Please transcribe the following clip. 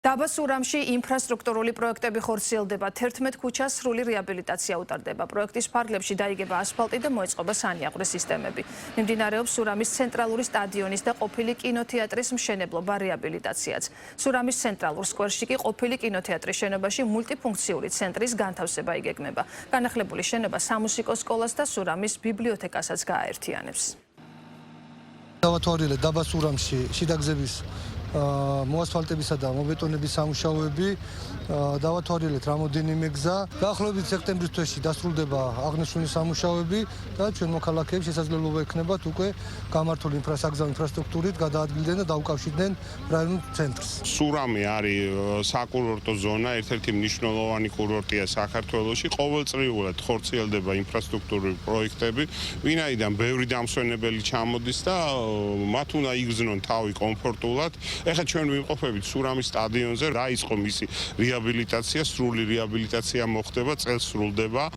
დაბა სურამში ინფრასტრუქტურული პროექტები ხორციელდება, 11 ქუჩას სრული რეაბილიტაცია უტარდება. პროექტის ფარგლებში დაიგება ასფალტი და მოეწყობა სანიაღვრე სისტემები. მიმდინარეობს სურამის ცენტრალური სტადიონის და ყოფილი კინოთეატრის მშენებლობა რეაბილიტაციაც. სურამის ცენტრალურ სკვერში კი ყოფილი კინოთეატრის შენობაში მულტიფუნქციური ცენტრის განთავსება იგეგმება. განახლებული შენობა სამუსიკო სკოლას და სურამის ბიბლიოთეკასაც გააერთიანებს. დავათვალიერეთ დაბა სურამში შიდაგზების მოასფალტებისა და მობეტონების სამუშაოები დავათვალიერეთ რამოდენიმე გზა. დაახლოებით სექტემბრის თვეში დასრულდება აღნიშნული სამუშაოები და ჩვენ მოქალაქეებს შესაძლებლობა ექნებათ უკვე გამართული საგზავნო ინფრასტრუქტურით გადაადგილდნენ და დაუკავშირდნენ რაიონულ ცენტრს. სურამი არის საკურორტო ზონა, ერთ-ერთი მნიშვნელოვანი კურორტია საქართველოში. ყოველწლიურად ხორციელდება ინფრასტრუქტურული პროექტები, ვინაიდან ბევრი დამსვენებელი ჩამოდის და მათ უნდა იგრძნონ თავი კომფორტულად. ეხლა ჩვენ ვიმყოფებით სურამის სტადიონზე, დაიწყო მისი რეაბილიტაცია, სრული რეაბილიტაცია მოხდება, წელს სრულდება.